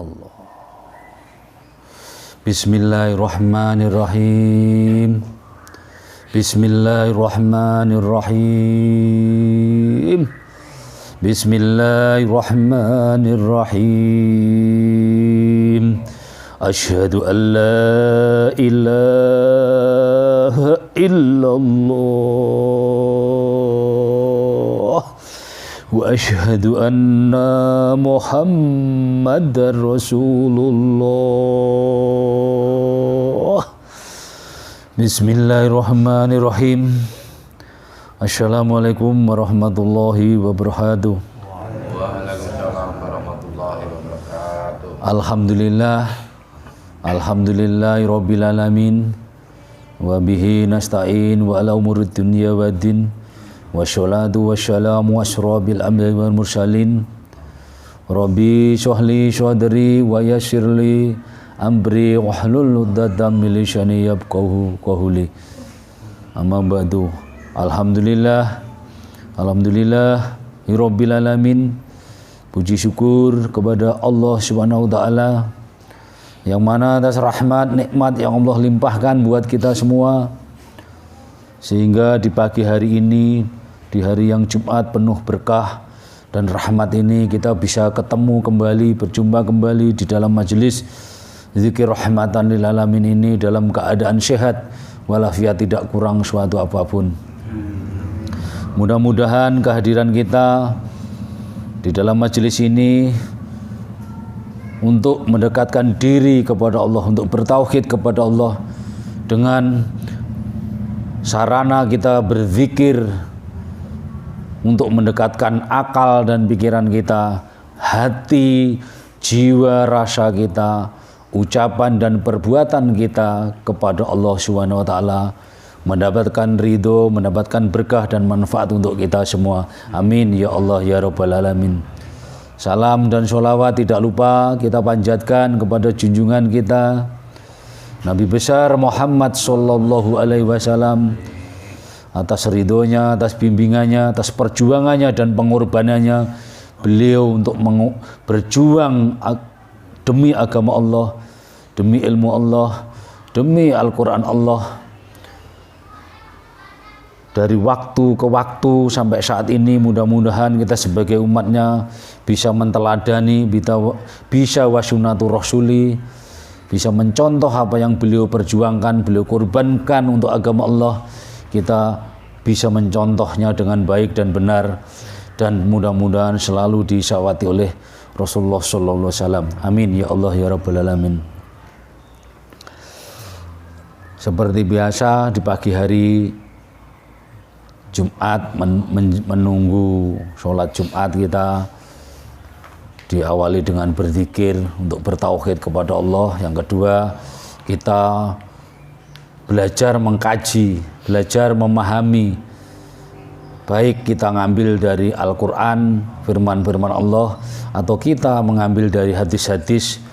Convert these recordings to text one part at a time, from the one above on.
Allah. Bismillahirrahmanirrahim. Bismillahirrahmanirrahim. Bismillahirrahmanirrahim. Asyhadu an la ilaha illallah wa asyhadu anna Muhammadar Rasulullah. Bismillahirrahmanirrahim. Assalamualaikum warahmatullahi wabarakatuh. Waalaikumsalam warahmatullahi wabarakatuh. Alhamdulillahi rabbil alamin. Wa bihi nasta'in wa ala umurid dunya waddin. Wassalatu wassalamu asrabil anbiya'i wal mursalin. Rabbi shrahli sadri wa yassirli amri wahlul 'uqdatam min lisani yafqahu qawli. Amma ba'du. Alhamdulillah rabbil alamin. Puji syukur kepada Allah Subhanahu wa taala yang mana atas rahmat nikmat yang Allah limpahkan buat kita semua, sehingga di pagi hari ini, di hari yang Jumat penuh berkah dan rahmat ini, kita bisa ketemu kembali, berjumpa kembali di dalam majelis zikir rahmatan lil alamin ini dalam keadaan sehat walafiat, tidak kurang suatu apapun. Mudah-mudahan kehadiran kita di dalam majelis ini untuk mendekatkan diri kepada Allah, untuk bertauhid kepada Allah, dengan sarana kita berzikir untuk mendekatkan akal dan pikiran kita, hati, jiwa, rasa kita, ucapan dan perbuatan kita kepada Allah Subhanahu wa taala, mendapatkan ridho, mendapatkan berkah dan manfaat untuk kita semua. Amin ya Allah ya Rabbal alamin. Salam dan sholawat tidak lupa kita panjatkan kepada junjungan kita Nabi besar Muhammad sallallahu alaihi wasallam, atas ridhonya, atas bimbingannya, atas perjuangannya dan pengorbanannya beliau untuk berjuang demi agama Allah, demi ilmu Allah, demi Al-Quran Allah. Dari waktu ke waktu sampai saat ini, mudah-mudahan kita sebagai umatnya bisa menteladani, bisa wasunatu rasuli, bisa mencontoh apa yang beliau perjuangkan, beliau korbankan untuk agama Allah. Kita bisa mencontohnya dengan baik dan benar, dan mudah-mudahan selalu disawati oleh Rasulullah sallallahu alaihi wasallam. Amin ya Allah ya Rabbal alamin. Seperti biasa di pagi hari Jumat, menunggu sholat Jumat, kita diawali dengan berzikir untuk bertauhid kepada Allah. Yang kedua, kita belajar mengkaji, belajar memahami, baik kita ngambil dari Al-Quran, firman-firman Allah, atau kita mengambil dari hadis-hadis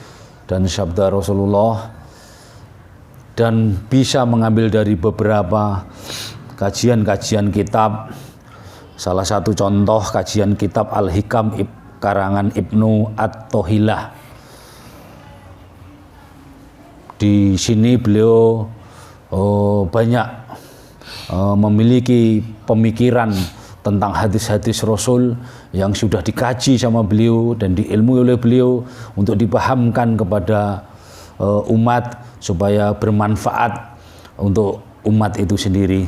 dan sabda Rasulullah, dan bisa mengambil dari beberapa kajian-kajian kitab. Salah satu contoh kajian kitab Al-Hikam karangan Ibnu At-Thahilah. Di sini beliau banyak memiliki pemikiran tentang hadis-hadis Rasul yang sudah dikaji sama beliau dan diilmui oleh beliau untuk dipahamkan kepada umat supaya bermanfaat untuk umat itu sendiri.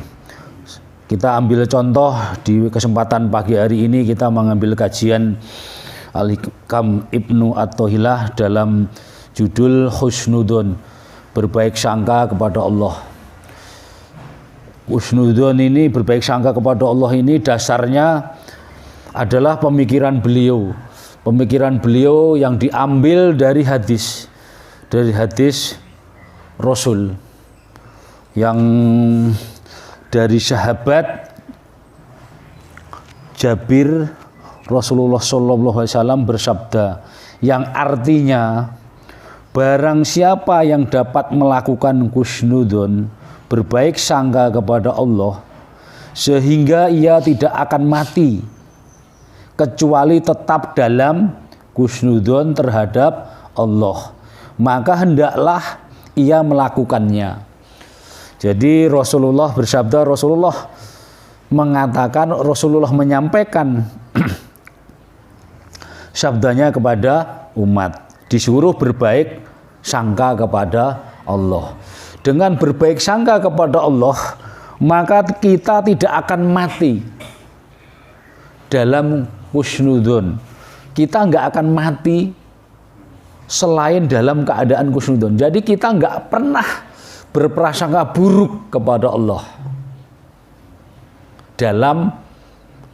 Kita ambil contoh di kesempatan pagi hari ini, kita mengambil kajian Al-Hikam Ibnu At-Thahilah dalam judul Husnudzon, berbaik sangka kepada Allah. Husnudzon ini, berbaik sangka kepada Allah ini, dasarnya adalah pemikiran beliau yang diambil dari hadis Rasul, yang dari sahabat Jabir, Rasulullah SAW bersabda, yang artinya barang siapa yang dapat melakukan husnudzon, berbaik sangka kepada Allah, sehingga ia tidak akan mati kecuali tetap dalam husnudzon terhadap Allah, maka hendaklah ia melakukannya. Jadi Rasulullah bersabda, Rasulullah mengatakan, Rasulullah menyampaikan sabdanya kepada umat, disuruh berbaik sangka kepada Allah. Dengan berbaik sangka kepada Allah, maka kita tidak akan mati dalam husnudzon. Kita nggak akan mati selain dalam keadaan husnudzon. Jadi kita nggak pernah berprasangka buruk kepada Allah dalam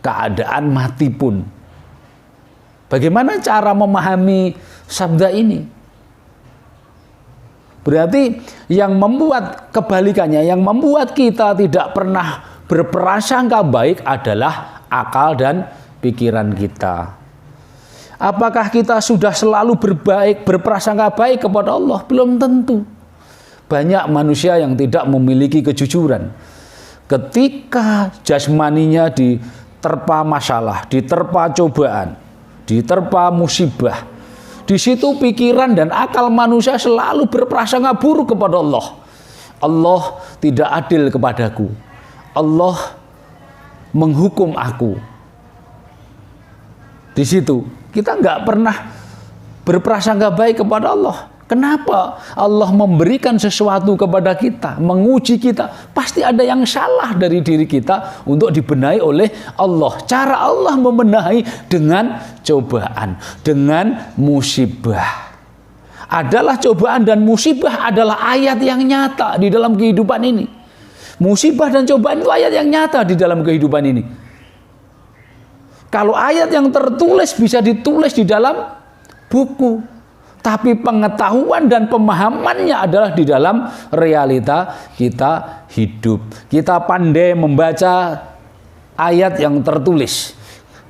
keadaan mati pun. Bagaimana cara memahami sabda ini? Berarti yang membuat kebalikannya, yang membuat kita tidak pernah berprasangka baik adalah akal dan pikiran kita. Apakah kita sudah selalu berprasangka baik kepada Allah? Belum tentu. Banyak manusia yang tidak memiliki kejujuran. Ketika jasmaninya diterpa masalah, diterpa cobaan, diterpa musibah, di situ pikiran dan akal manusia selalu berprasangka buruk kepada Allah. Allah tidak adil kepadaku. Allah menghukum aku. Di situ kita nggak pernah berprasangka baik kepada Allah. Kenapa? Allah memberikan sesuatu kepada kita, menguji kita. Pasti ada yang salah dari diri kita untuk dibenahi oleh Allah. Cara Allah membenahi dengan cobaan, dengan musibah. Adalah cobaan dan musibah adalah ayat yang nyata di dalam kehidupan ini. Musibah dan cobaan itu ayat yang nyata di dalam kehidupan ini. Kalau ayat yang tertulis bisa ditulis di dalam buku, tapi pengetahuan dan pemahamannya adalah di dalam realita kita hidup. Kita pandai membaca ayat yang tertulis.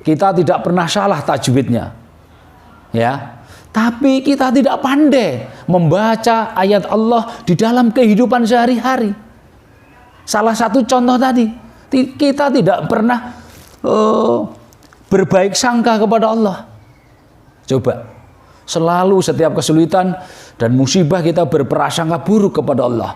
Kita tidak pernah salah tajwidnya. Ya. Tapi kita tidak pandai membaca ayat Allah di dalam kehidupan sehari-hari. Salah satu contoh tadi, kita tidak pernah berbaik sangka kepada Allah. Coba, selalu setiap kesulitan dan musibah kita berprasangka buruk kepada Allah.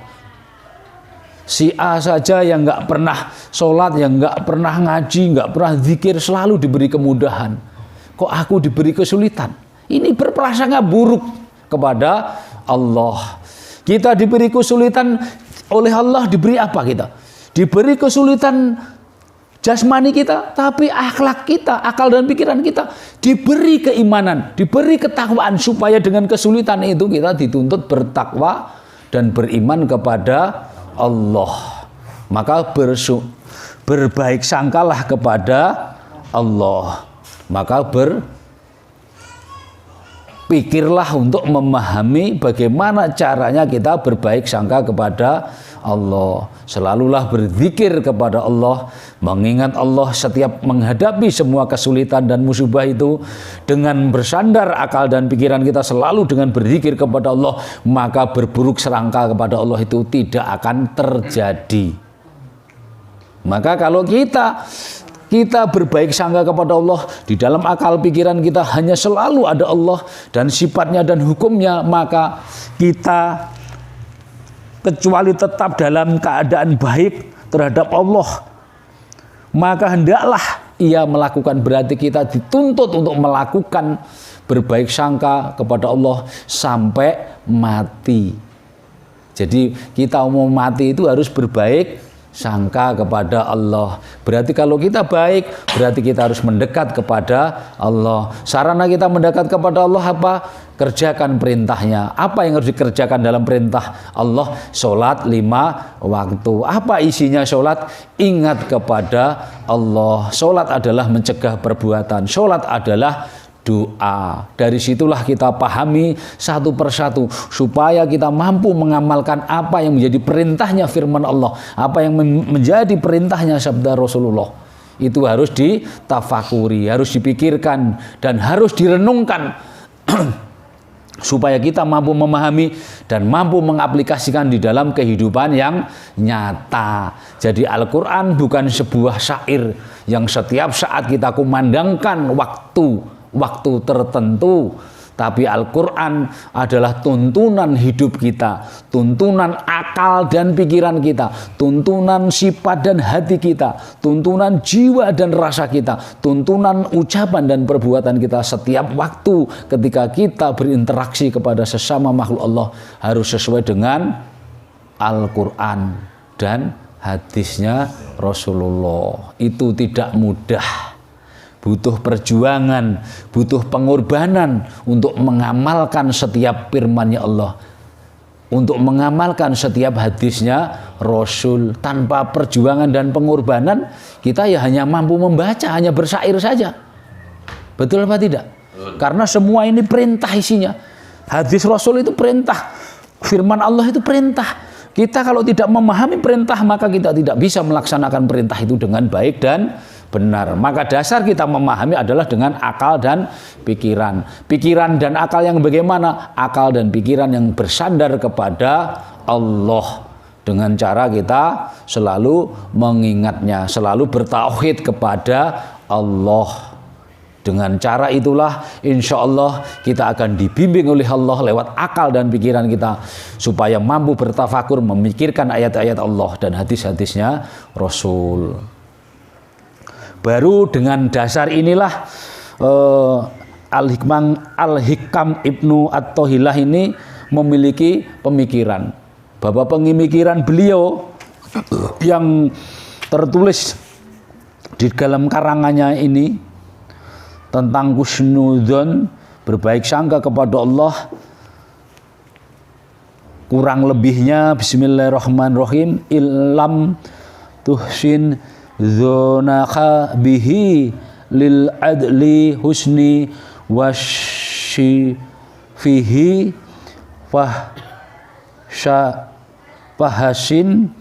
Si A saja yang nggak pernah sholat, yang nggak pernah ngaji, nggak pernah zikir, selalu diberi kemudahan. Kok aku diberi kesulitan? Ini berprasangka buruk kepada Allah. Kita diberi kesulitan oleh Allah, diberi apa kita? Diberi kesulitan jasmani kita, tapi akhlak kita, akal dan pikiran kita diberi keimanan, diberi ketakwaan, supaya dengan kesulitan itu kita dituntut bertakwa dan beriman kepada Allah. Maka berbaik sangkalah kepada Allah. Maka berpikirlah untuk memahami bagaimana caranya kita berbaik sangka kepada Allah. Selalulah berzikir kepada Allah, mengingat Allah setiap menghadapi semua kesulitan dan musibah itu. Dengan bersandar akal dan pikiran kita selalu dengan berzikir kepada Allah, maka berburuk sangka kepada Allah itu tidak akan terjadi. Maka kalau kita berbaik sangka kepada Allah, di dalam akal pikiran kita hanya selalu ada Allah dan sifatnya dan hukumnya, maka kita kecuali tetap dalam keadaan baik terhadap Allah, maka hendaklah ia melakukan. Berarti kita dituntut untuk melakukan berbaik sangka kepada Allah sampai mati. Jadi kita mau mati itu harus berbaik sangka kepada Allah. Berarti kalau kita baik, berarti kita harus mendekat kepada Allah. Sarana kita mendekat kepada Allah apa? Kerjakan perintahnya. Apa yang harus dikerjakan dalam perintah Allah? Sholat 5 waktu. Apa isinya sholat? Ingat kepada Allah. Sholat adalah mencegah perbuatan. Sholat adalah doa. Dari situlah kita pahami satu persatu, supaya kita mampu mengamalkan apa yang menjadi perintahnya firman Allah, apa yang menjadi perintahnya sabda Rasulullah. Itu harus ditafakuri, harus dipikirkan, dan harus direnungkan supaya kita mampu memahami dan mampu mengaplikasikan di dalam kehidupan yang nyata. Jadi Al-Quran bukan sebuah syair yang setiap saat kita kumandangkan waktu tertentu, Tapi Al-Quran adalah tuntunan hidup kita, tuntunan akal dan pikiran kita, tuntunan sifat dan hati kita, tuntunan jiwa dan rasa kita, tuntunan ucapan dan perbuatan kita setiap waktu ketika kita berinteraksi kepada sesama makhluk Allah harus sesuai dengan Al-Quran dan hadisnya Rasulullah. Itu tidak mudah. Butuh perjuangan, butuh pengorbanan untuk mengamalkan setiap firman-Nya Allah, untuk mengamalkan setiap hadisnya Rasul. Tanpa perjuangan dan pengorbanan, kita ya hanya mampu membaca, hanya bersyair saja. Betul apa tidak? Karena semua ini perintah isinya. Hadis Rasul itu perintah, firman Allah itu perintah. Kita kalau tidak memahami perintah, maka kita tidak bisa melaksanakan perintah itu dengan baik dan benar. Maka dasar kita memahami adalah dengan akal dan pikiran. Pikiran dan akal yang bagaimana? Akal dan pikiran yang bersandar kepada Allah. Dengan cara kita selalu mengingatnya, selalu bertauhid kepada Allah. Dengan cara itulah insya Allah kita akan dibimbing oleh Allah lewat akal dan pikiran kita supaya mampu bertafakur memikirkan ayat-ayat Allah dan hadis-hadisnya Rasul. Baru dengan dasar inilah Al-Hikam Ibnu At-Thahilah ini memiliki pemikiran. Bahwa pemikiran beliau yang tertulis di dalam karangannya ini tentang husnudzon, berbaik sangka kepada Allah, kurang lebihnya bismillahirrahmanirrahim, illam tuhsin dzonaka bihi lil adli husni wasyifihi fahasin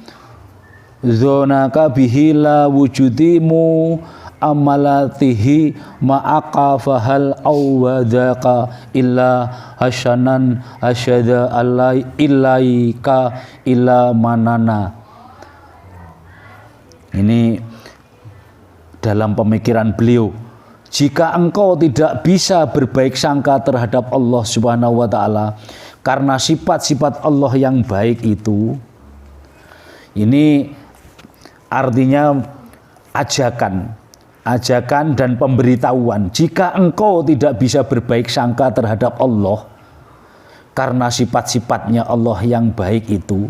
dzonaka bihi la wujudimu amalatihi ma'aka fahal awwadaka illa hasyanan hasyada ilaika illa manana. Ini dalam pemikiran beliau. Jika engkau tidak bisa berbaik sangka terhadap Allah Subhanahu wa taala karena sifat-sifat Allah yang baik itu, ini artinya ajakan dan pemberitahuan. Jika engkau tidak bisa berbaik sangka terhadap Allah karena sifat-sifatnya Allah yang baik itu,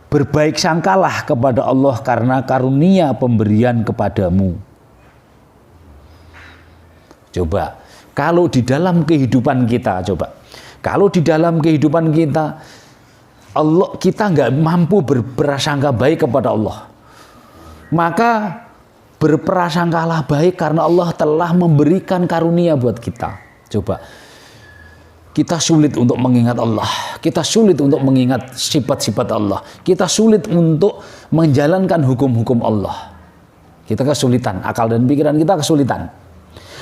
berbaik sangkalah kepada Allah karena karunia pemberian kepadamu. Coba, kalau di dalam kehidupan kita, kalau di dalam kehidupan kita, kita nggak mampu berprasangka baik kepada Allah, maka berprasangkalah baik karena Allah telah memberikan karunia buat kita. Coba, kita sulit untuk mengingat Allah, kita sulit untuk mengingat sifat-sifat Allah, kita sulit untuk menjalankan hukum-hukum Allah. Kita kesulitan, akal dan pikiran kita kesulitan.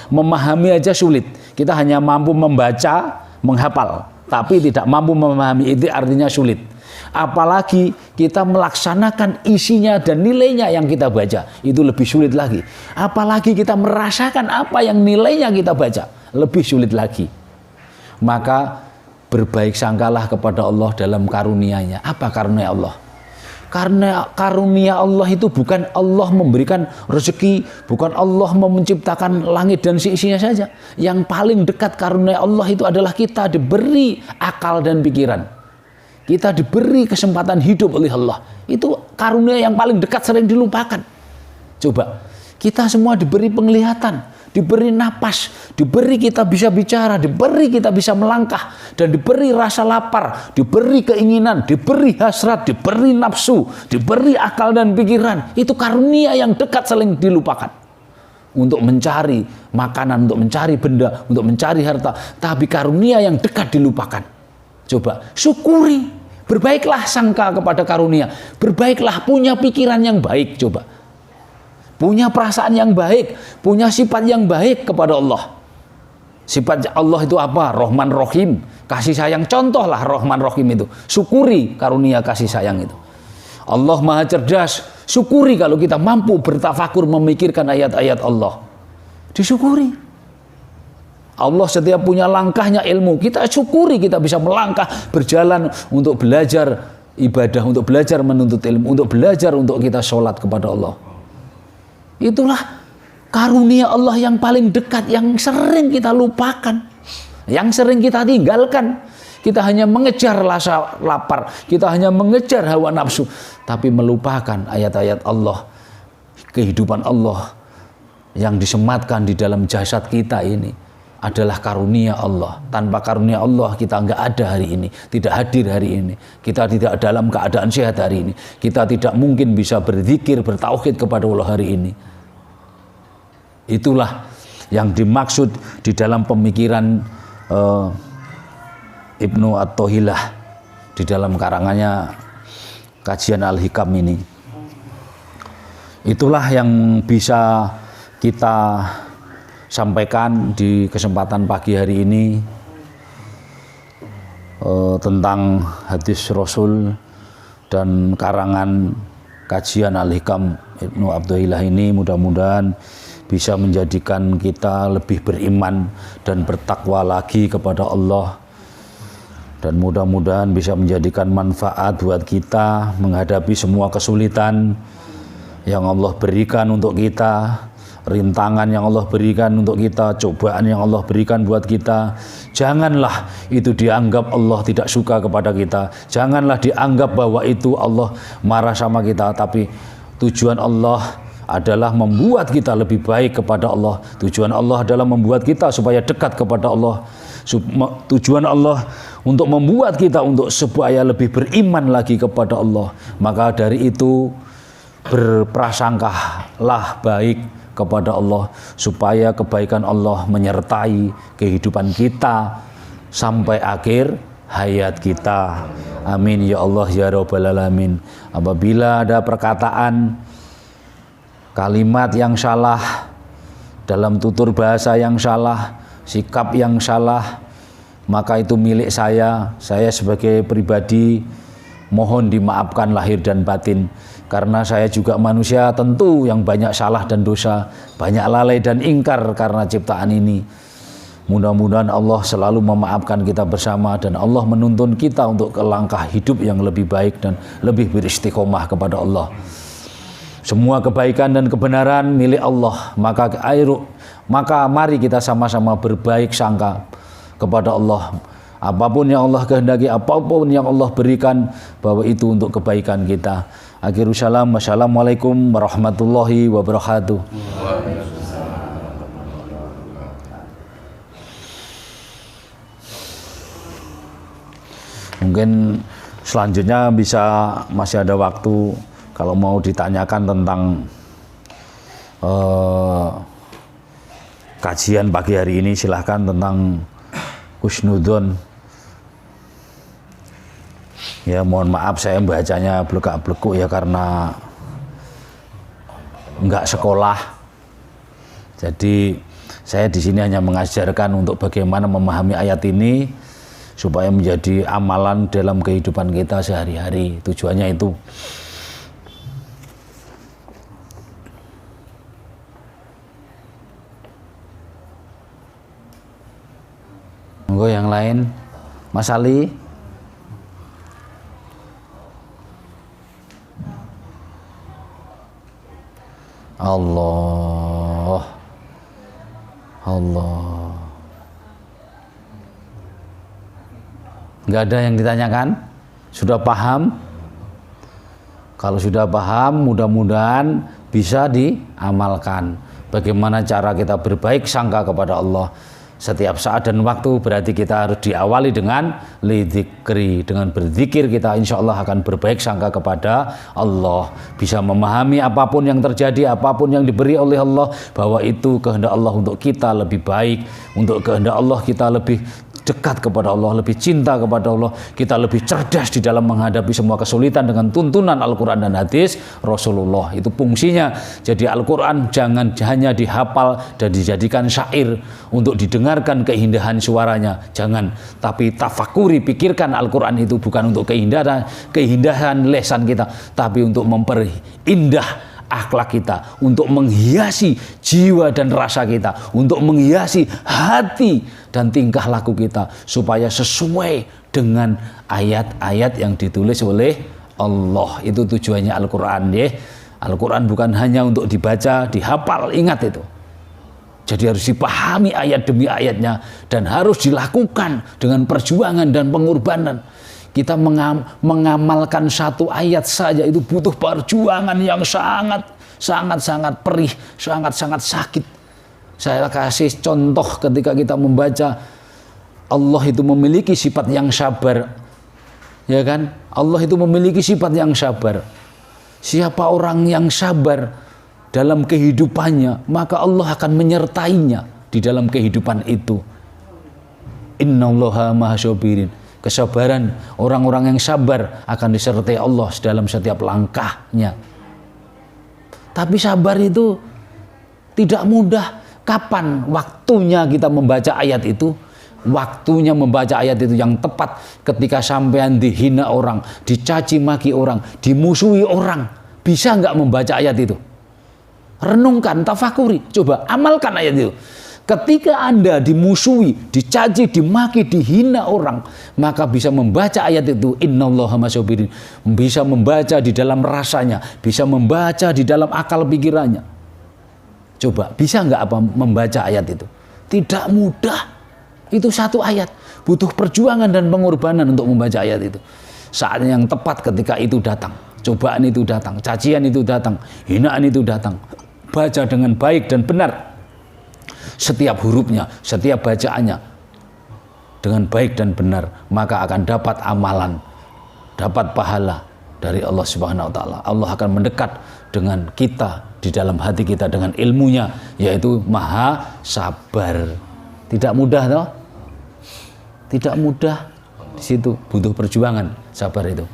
Memahami aja sulit, kita hanya mampu membaca, menghafal, tapi tidak mampu memahami, itu artinya sulit. Apalagi kita melaksanakan isinya dan nilainya yang kita baca, itu lebih sulit lagi. Apalagi kita merasakan apa yang nilainya kita baca, lebih sulit lagi. Maka berbaik sangkalah kepada Allah dalam karunia-Nya. Apa karunia Allah? Karena karunia Allah itu bukan Allah memberikan rezeki, bukan Allah menciptakan langit dan seisinya saja. Yang paling dekat karunia Allah itu adalah kita diberi akal dan pikiran. Kita diberi kesempatan hidup oleh Allah. Itu karunia yang paling dekat, sering dilupakan. Coba, kita semua diberi penglihatan, diberi napas, diberi kita bisa bicara, diberi kita bisa melangkah, dan diberi rasa lapar, diberi keinginan, diberi hasrat, diberi nafsu, diberi akal dan pikiran. Itu karunia yang dekat, sering dilupakan. Untuk mencari makanan, untuk mencari benda, untuk mencari harta. Tapi karunia yang dekat dilupakan. Coba, syukuri, berbaiklah sangka kepada karunia, berbaiklah, punya pikiran yang baik, coba. Punya perasaan yang baik, punya sifat yang baik kepada Allah. Sifat Allah itu apa? Rahman Rahim, kasih sayang. Contohlah Rahman Rahim itu, syukuri karunia kasih sayang itu. Allah Maha Cerdas, syukuri kalau kita mampu bertafakur memikirkan ayat-ayat Allah. Disyukuri. Allah setiap punya langkahnya ilmu. Kita syukuri kita bisa melangkah, berjalan untuk belajar ibadah, untuk belajar menuntut ilmu, untuk belajar untuk kita sholat kepada Allah. Itulah karunia Allah yang paling dekat, yang sering kita lupakan, yang sering kita tinggalkan. Kita hanya mengejar rasa lapar, kita hanya mengejar hawa nafsu, tapi melupakan ayat-ayat Allah, kehidupan Allah yang disematkan di dalam jasad kita ini adalah karunia Allah. Tanpa karunia Allah kita nggak ada hari ini, tidak hadir hari ini. Kita tidak dalam keadaan sehat hari ini. Kita tidak mungkin bisa berzikir, bertauhid kepada Allah hari ini. Itulah yang dimaksud di dalam pemikiran Ibnu At-Thahilah di dalam karangannya Kajian Al-Hikam ini. Itulah yang bisa kita sampaikan di kesempatan pagi hari ini tentang hadis Rasul dan karangan Kajian Al-Hikam Ibnu At-Thahilah ini. Mudah-mudahan bisa menjadikan kita lebih beriman dan bertakwa lagi kepada Allah, dan mudah-mudahan bisa menjadikan manfaat buat kita menghadapi semua kesulitan yang Allah berikan untuk kita, rintangan yang Allah berikan untuk kita, cobaan yang Allah berikan buat kita. Janganlah itu dianggap Allah tidak suka kepada kita, janganlah dianggap bahwa itu Allah marah sama kita, tapi tujuan Allah adalah membuat kita lebih baik kepada Allah. Tujuan Allah adalah membuat kita supaya dekat kepada Allah. Tujuan Allah untuk membuat kita untuk supaya lebih beriman lagi kepada Allah. Maka dari itu berprasangkalah baik kepada Allah supaya kebaikan Allah menyertai kehidupan kita sampai akhir hayat kita. Amin ya Allah ya Rabbal Alamin. Apabila ada perkataan, kalimat yang salah, dalam tutur bahasa yang salah, sikap yang salah, maka itu milik saya. Saya sebagai pribadi mohon dimaafkan lahir dan batin, karena saya juga manusia tentu yang banyak salah dan dosa, banyak lalai dan ingkar karena ciptaan ini. Mudah-mudahan Allah selalu memaafkan kita bersama, dan Allah menuntun kita untuk ke langkah hidup yang lebih baik dan lebih beristiqomah kepada Allah. Semua kebaikan dan kebenaran milik Allah, maka mari kita sama-sama berbaik sangka kepada Allah. Apapun yang Allah kehendaki, apapun yang Allah berikan, bahwa itu untuk kebaikan kita. Akhirus salam, wassalamualaikum warahmatullahi wabarakatuh. Mungkin selanjutnya masih ada waktu. Kalau mau ditanyakan tentang kajian pagi hari ini, silahkan tentang husnudzon. Ya mohon maaf saya bacanya blegak-bleguk ya, karena enggak sekolah. Jadi saya di sini hanya mengajarkan untuk bagaimana memahami ayat ini supaya menjadi amalan dalam kehidupan kita sehari-hari. Tujuannya itu. Monggo yang lain, Mas Ali. Allah. Nggak ada yang ditanyakan? Sudah paham? Kalau sudah paham, mudah-mudahan bisa diamalkan. Bagaimana cara kita berbaik sangka kepada Allah setiap saat dan waktu. Berarti kita harus diawali dengan lidzikri, dengan berzikir kita insya Allah akan berbaik sangka kepada Allah, bisa memahami apapun yang terjadi, apapun yang diberi oleh Allah, bahwa itu kehendak Allah untuk kita lebih baik, untuk kehendak Allah kita lebih dekat kepada Allah, lebih cinta kepada Allah, kita lebih cerdas di dalam menghadapi semua kesulitan dengan tuntunan Al-Quran dan hadis Rasulullah. Itu fungsinya. Jadi Al-Quran jangan hanya dihafal dan dijadikan syair untuk didengarkan keindahan suaranya, jangan, tapi tafakuri, pikirkan Al-Quran itu bukan untuk keindahan lesan kita, tapi untuk memperindah akhlak kita, untuk menghiasi jiwa dan rasa kita, untuk menghiasi hati dan tingkah laku kita supaya sesuai dengan ayat-ayat yang ditulis oleh Allah. Itu tujuannya Al-Quran ya. Al-Quran bukan hanya untuk dibaca, dihafal, ingat itu. Jadi harus dipahami ayat demi ayatnya dan harus dilakukan dengan perjuangan dan pengorbanan. Kita mengamalkan satu ayat saja itu butuh perjuangan yang sangat perih, sangat sakit. Saya kasih contoh ketika kita membaca Allah itu memiliki sifat yang sabar. Ya kan? Allah itu memiliki sifat yang sabar. Siapa orang yang sabar dalam kehidupannya, maka Allah akan menyertainya di dalam kehidupan itu. Innallaha mahasyabirin. Kesabaran orang-orang yang sabar akan disertai Allah dalam setiap langkahnya. Tapi sabar itu tidak mudah. Kapan waktunya kita membaca ayat itu? Waktunya membaca ayat itu yang tepat ketika sampean dihina orang, dicaci maki orang, dimusuhi orang. Bisa nggak membaca ayat itu? Renungkan, tafakuri, coba amalkan ayat itu. Ketika Anda dimusuhi, dicaci, dimaki, dihina orang, maka bisa membaca ayat itu, innallaha masyabirin. Bisa membaca di dalam rasanya, bisa membaca di dalam akal pikirannya. Coba, bisa nggak membaca ayat itu? Tidak mudah. Itu satu ayat, butuh perjuangan dan pengorbanan untuk membaca ayat itu. Saatnya yang tepat ketika itu datang, cobaan itu datang, cacian itu datang, hinaan itu datang. Baca dengan baik dan benar setiap hurufnya, setiap bacaannya dengan baik dan benar, maka akan dapat amalan, dapat pahala dari Allah Subhanahu wa taala. Allah akan mendekat dengan kita di dalam hati kita dengan ilmunya, yaitu Maha Sabar. Tidak mudah toh? Tidak mudah. Di situ butuh perjuangan, sabar itu.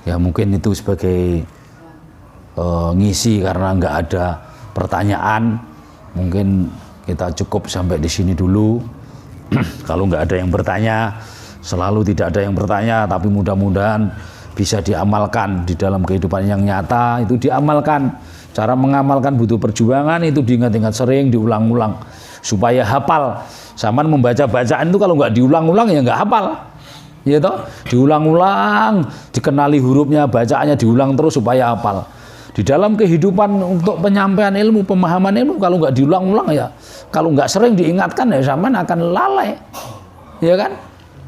Ya mungkin itu sebagai ngisi karena nggak ada pertanyaan, mungkin kita cukup sampai di sini dulu. Kalau nggak ada yang bertanya, selalu tidak ada yang bertanya, tapi mudah-mudahan bisa diamalkan di dalam kehidupan yang nyata. Itu diamalkan. Cara mengamalkan butuh perjuangan, itu diingat-ingat sering, diulang-ulang supaya hafal. Saman membaca bacaan itu kalau nggak diulang-ulang ya nggak hafal. Ya toh, diulang-ulang, dikenali hurufnya, bacaannya diulang terus supaya hafal. Di dalam kehidupan untuk penyampaian ilmu, pemahaman ilmu, kalau nggak diulang-ulang ya, kalau nggak sering diingatkan ya zaman akan lalai, ya kan?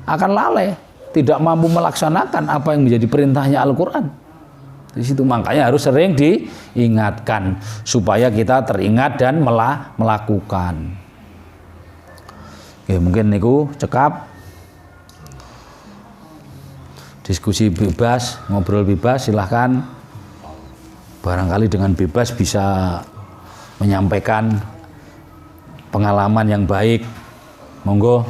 Akan lalai, tidak mampu melaksanakan apa yang menjadi perintahnya Al-Quran. Di situ makanya harus sering diingatkan supaya kita teringat dan melakukan. Oke, mungkin niku cekap. Diskusi bebas, ngobrol bebas, silahkan. Barangkali dengan bebas bisa menyampaikan pengalaman yang baik. Monggo.